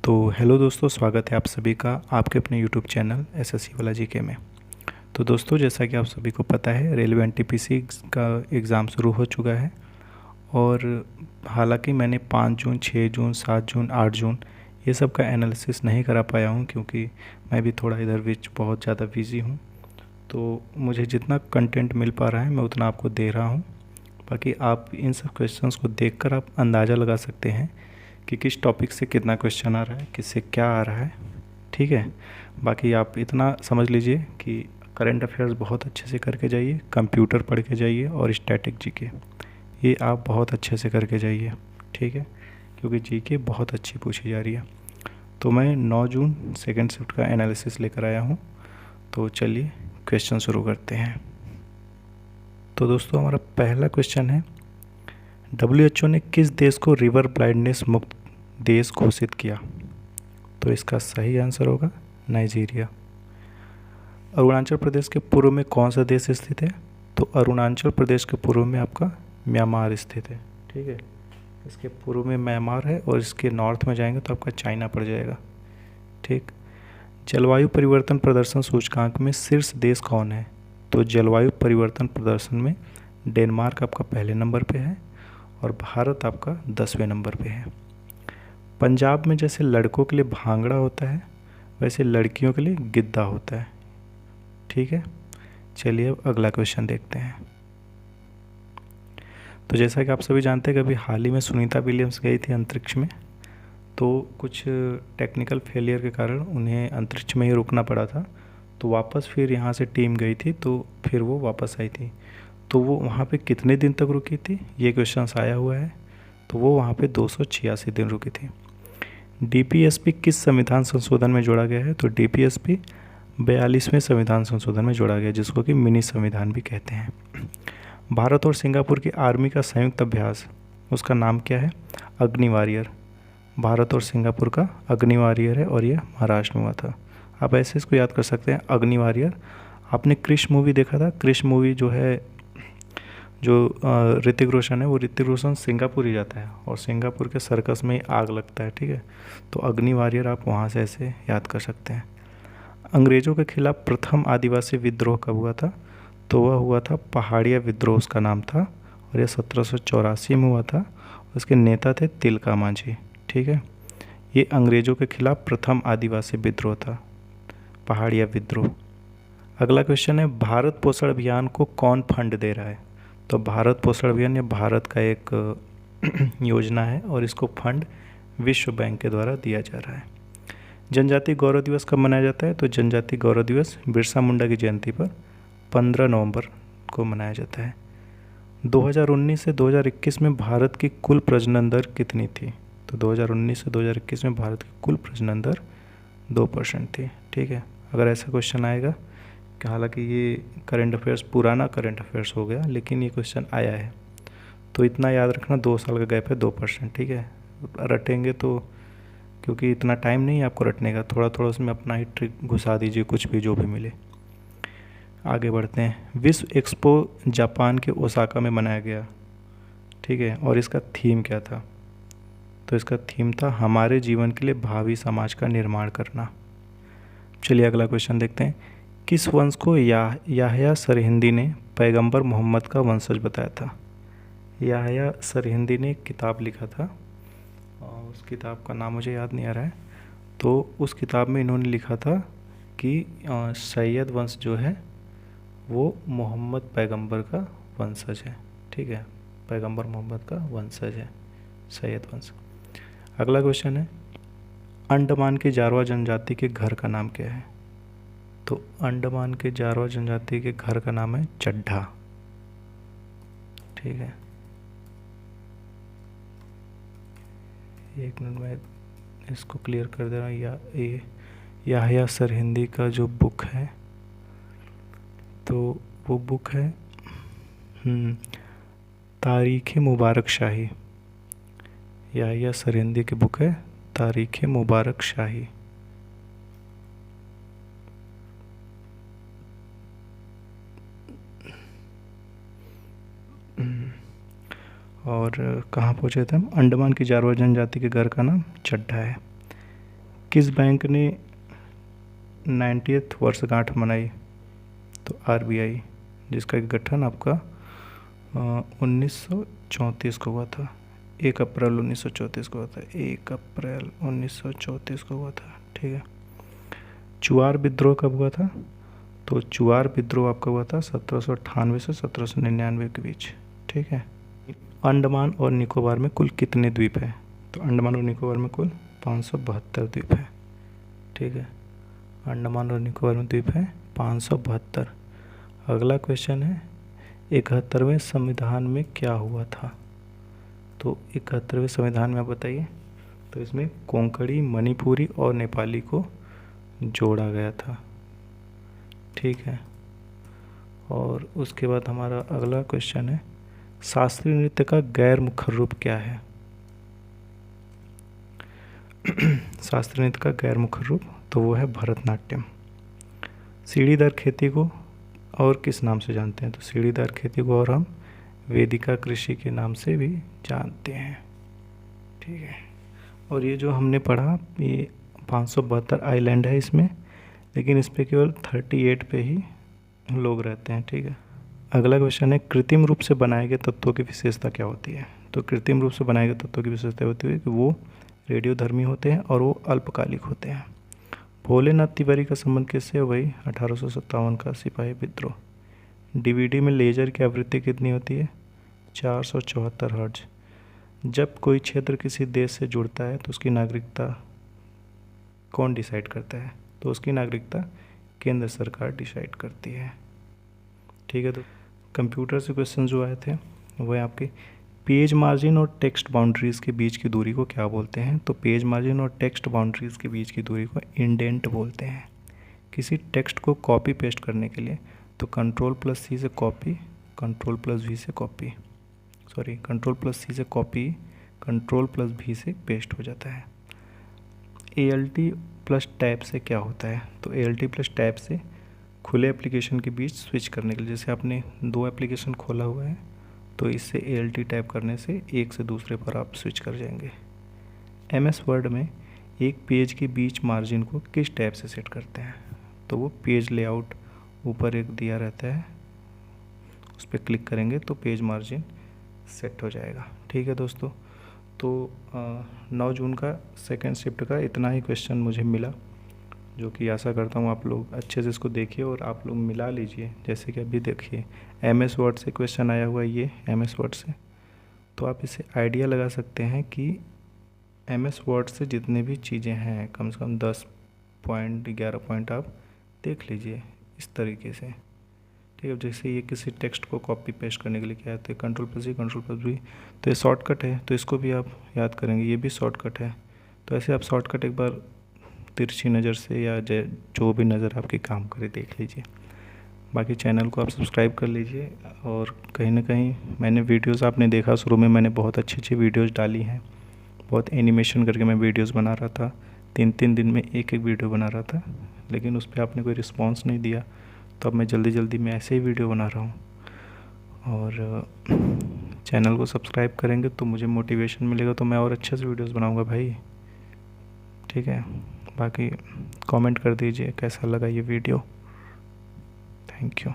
तो हेलो दोस्तों, स्वागत है आप सभी का आपके अपने यूट्यूब चैनल एसएससी वाला जीके में। तो दोस्तों, जैसा कि आप सभी को पता है, रेलवे एनटीपीसी का एग्ज़ाम शुरू हो चुका है। और हालांकि मैंने 5 जून, 6 जून, 7 जून, 8 जून ये सब का एनालिसिस नहीं करा पाया हूँ, क्योंकि मैं भी थोड़ा इधर बीच बहुत ज़्यादा बिज़ी हूँ। तो मुझे जितना कंटेंट मिल पा रहा है मैं उतना आपको दे रहा हूँ। बाकी आप इन सब क्वेश्चंस को देखकर आप अंदाज़ा लगा सकते हैं कि किस टॉपिक से कितना क्वेश्चन आ रहा है, किससे क्या आ रहा है। ठीक है। बाकी आप इतना समझ लीजिए कि करंट अफेयर्स बहुत अच्छे से करके जाइए, कंप्यूटर पढ़ के जाइए और स्टैटिक जीके ये आप बहुत अच्छे से करके जाइए। ठीक है, क्योंकि जीके बहुत अच्छी पूछी जा रही है। तो मैं 9 जून सेकेंड शिफ्ट का एनालिसिस लेकर आया हूँ। तो चलिए क्वेश्चन शुरू करते हैं। तो दोस्तों, हमारा पहला क्वेश्चन है, WHO ने किस देश को रिवर ब्लाइंडनेस मुक्त देश घोषित किया? तो इसका सही आंसर होगा नाइजीरिया। अरुणाचल प्रदेश के पूर्व में कौन सा देश स्थित है? तो अरुणाचल प्रदेश के पूर्व में आपका म्यांमार स्थित है। ठीक है, इसके पूर्व में म्यांमार है और इसके नॉर्थ में जाएंगे तो आपका चाइना पड़ जाएगा। ठीक। जलवायु परिवर्तन प्रदर्शन सूचकांक में शीर्ष देश कौन है? तो जलवायु परिवर्तन प्रदर्शन में डेनमार्क आपका पहले नंबर पे है और भारत आपका 10वें नंबर पे है। पंजाब में जैसे लड़कों के लिए भांगड़ा होता है, वैसे लड़कियों के लिए गिद्धा होता है। ठीक है, चलिए अब अगला क्वेश्चन देखते हैं। तो जैसा कि आप सभी जानते हैं कि अभी हाल ही में सुनीता विलियम्स गई थी अंतरिक्ष में। तो कुछ टेक्निकल फेलियर के कारण उन्हें अंतरिक्ष में ही रुकना पड़ा था। तो वापस फिर यहाँ से टीम गई थी, तो फिर वो वापस आई थी। तो वो वहाँ पे कितने दिन तक रुकी थी, ये क्वेश्चन आया हुआ है। तो वो वहाँ पे 286 दिन रुकी थी। डीपीएसपी किस संविधान संशोधन में जोड़ा गया है? तो डीपीएसपी 42वें संविधान संशोधन में जोड़ा गया, जिसको कि मिनी संविधान भी कहते हैं। भारत और सिंगापुर की आर्मी का संयुक्त अभ्यास, उसका नाम क्या है? अग्नि वॉरियर। भारत और सिंगापुर का अग्नि वॉरियर है और ये महाराष्ट्र में हुआ था। आप ऐसे इसको याद कर सकते हैं, अग्नि वॉरियर। आपने क्रिश मूवी देखा था? क्रिश मूवी जो है, जो ऋतिक रोशन है, वो ऋतिक रोशन सिंगापुर ही जाता है और सिंगापुर के सर्कस में ही आग लगता है। ठीक है, तो अग्नि वॉरियर आप वहाँ से ऐसे याद कर सकते हैं। अंग्रेज़ों के खिलाफ प्रथम आदिवासी विद्रोह कब हुआ था? तो वह हुआ था पहाड़िया विद्रोह, उसका नाम था, और यह 1784 में हुआ था। उसके नेता थे तिलका मांझी। ठीक है, ये अंग्रेज़ों के खिलाफ प्रथम आदिवासी विद्रोह था, पहाड़िया विद्रोह। अगला क्वेश्चन है, भारत पोषण अभियान को कौन फंड दे रहा है? तो भारत पोषण अभियान ये भारत का एक योजना है और इसको फंड विश्व बैंक के द्वारा दिया जा रहा है। जनजाति गौरव दिवस कब मनाया जाता है? तो जनजाति गौरव दिवस बिरसा मुंडा की जयंती पर 15 नवंबर को मनाया जाता है। 2019 से 2021 में भारत की कुल प्रजनन दर कितनी थी? तो 2019 से 2021 में भारत की कुल प्रजनन दर 2% थी। ठीक है, अगर ऐसा क्वेश्चन आएगा, कि हालांकि ये करंट अफेयर्स, पुराना करंट अफेयर्स हो गया, लेकिन ये क्वेश्चन आया है, तो इतना याद रखना, 2 साल का गैप है, 2%। ठीक है, रटेंगे तो, क्योंकि इतना टाइम नहीं है आपको रटने का, थोड़ा थोड़ा उसमें अपना ही ट्रिक घुसा दीजिए, कुछ भी जो भी मिले। आगे बढ़ते हैं। विश्व एक्सपो जापान के ओसाका में मनाया गया। ठीक है, और इसका थीम क्या था? तो इसका थीम था हमारे जीवन के लिए भावी समाज का निर्माण करना। चलिए अगला क्वेश्चन देखते हैं। किस वंश को याहया सरहिंदी ने पैगंबर मोहम्मद का वंशज बताया था? याहया सरहिंदी ने एक किताब लिखा था और उस किताब का नाम मुझे याद नहीं आ रहा है। तो उस किताब में इन्होंने लिखा था कि सैयद वंश जो है वो मोहम्मद पैगंबर का वंशज है। ठीक है, पैगंबर मोहम्मद का वंशज है सैयद वंश। अगला क्वेश्चन है, अंडमान की जारवा जनजाति के घर का नाम क्या है? तो अंडमान के जारवा जनजाति के घर का नाम है चड्ढा। ठीक है, एक मिनट में इसको क्लियर कर दे रहा हूँ। याहया सरहिंदी का जो बुक है, तो वो बुक है तारीख़ मुबारक शाही। याहया सरहिंदी की बुक है तारीख़ मुबारक शाही। और कहाँ पहुँचे थे हम? अंडमान की जारवा जनजाति के घर का नाम चड्ढा है। किस बैंक ने 90th वर्षगांठ मनाई? तो RBI, जिसका गठन आपका 1934 को हुआ था। 1 अप्रैल 1934 को हुआ था। 1 अप्रैल 1934 को हुआ था। ठीक है। चुआर विद्रोह कब हुआ था? तो चुआर विद्रोह आपका हुआ था 1798 से 1799 के बीच। ठीक है। अंडमान और निकोबार में कुल कितने द्वीप हैं? तो अंडमान और निकोबार में कुल 572 द्वीप हैं। ठीक है। अंडमान और निकोबार में द्वीप हैं 572। अगला क्वेश्चन है 71वें संविधान में क्या हुआ था? तो 71वें संविधान में आप बताइए। तो इसमें कोंकणी, मणिपुरी और नेपाली को जोड़ा गया था। ठीक है। और उसके बाद हमारा अगला क्वेश्चन है शास्त्रीय नृत्य का गैर मुखर रूप क्या है? शास्त्रीय नृत्य का गैर मुखर रूप तो वो है भरतनाट्यम। सीढ़ीदार खेती को और किस नाम से जानते हैं? तो सीढ़ीदार खेती को और हम वेदिका कृषि के नाम से भी जानते हैं। ठीक है। और ये जो हमने पढ़ा ये 572 आइलैंड है इसमें, लेकिन इस पे केवल 38 पे ही लोग रहते हैं। ठीक है। अगला क्वेश्चन है कृत्रिम रूप से बनाए गए तत्वों की विशेषता क्या होती है? तो कृत्रिम रूप से बनाए गए तत्वों की विशेषता होती है कि वो रेडियोधर्मी होते हैं और वो अल्पकालिक होते हैं। भोलेनाथ तिवारी का संबंध किससे? वही 1857 का सिपाही विद्रोह। डीवीडी में लेजर की आवृत्ति कितनी होती है? 474 हर्ट्ज। जब कोई क्षेत्र किसी देश से जुड़ता है तो उसकी नागरिकता कौन डिसाइड करता है? तो उसकी नागरिकता केंद्र सरकार डिसाइड करती है। ठीक है। तो कंप्यूटर से क्वेश्चन जो आए थे वो है आपके पेज मार्जिन और टेक्स्ट बाउंड्रीज़ के बीच की दूरी को क्या बोलते हैं? तो पेज मार्जिन और टेक्स्ट बाउंड्रीज़ के बीच की दूरी को इंडेंट बोलते हैं। किसी टेक्स्ट को कॉपी पेस्ट करने के लिए तो Ctrl+C से कॉपी, Ctrl+V से कॉपी, सॉरी Ctrl+C से कॉपी, Ctrl+V से पेस्ट हो जाता है। ALT+टैब से क्या होता है? तो ALT+टैब से खुले एप्लीकेशन के बीच स्विच करने के लिए, जैसे आपने 2 एप्लीकेशन खोला हुआ है तो इससे ALT टैब करने से एक से दूसरे पर आप स्विच कर जाएंगे। MS वर्ड में एक पेज के बीच मार्जिन को किस टैब से सेट करते हैं? तो वो पेज लेआउट ऊपर एक दिया रहता है, उस पर क्लिक करेंगे तो पेज मार्जिन सेट हो जाएगा। ठीक है दोस्तों। तो 9 जून का सेकेंड शिफ्ट का इतना ही क्वेश्चन मुझे मिला, जो कि आशा करता हूँ आप लोग अच्छे से इसको देखिए और आप लोग मिला लीजिए। जैसे कि अभी देखिए MS वर्ड से क्वेश्चन आया हुआ है, ये MS वर्ड से, तो आप इसे आइडिया लगा सकते हैं कि MS वर्ड से जितने भी चीज़ें हैं कम से कम 10 पॉइंट 11 पॉइंट आप देख लीजिए इस तरीके से। ठीक है। जैसे ये किसी टेक्स्ट को कॉपी पेस्ट करने के लिए क्या है, Ctrl+C Ctrl+V, तो ये शॉर्टकट है तो इसको भी आप याद करेंगे, ये भी शॉर्टकट है। तो ऐसे आप शॉर्टकट एक बार तिरछी नज़र से या जो भी नज़र आपकी काम करे देख लीजिए। बाकी चैनल को आप सब्सक्राइब कर लीजिए। और कहीं ना कहीं मैंने वीडियोस आपने देखा शुरू में मैंने बहुत अच्छी अच्छी वीडियोस डाली हैं, बहुत एनिमेशन करके मैं वीडियोस बना रहा था, 3-3 दिन में एक वीडियो बना रहा था, लेकिन उस पर आपने कोई रिस्पांस नहीं दिया, तो अब मैं जल्दी जल्दी में ऐसे ही वीडियो बना रहा हूँ। और चैनल को सब्सक्राइब करेंगे तो मुझे मोटिवेशन मिलेगा, तो मैं और अच्छे से वीडियोस बनाऊँगा भाई। ठीक है। बाकी कमेंट कर दीजिए कैसा लगा ये वीडियो। Thank you.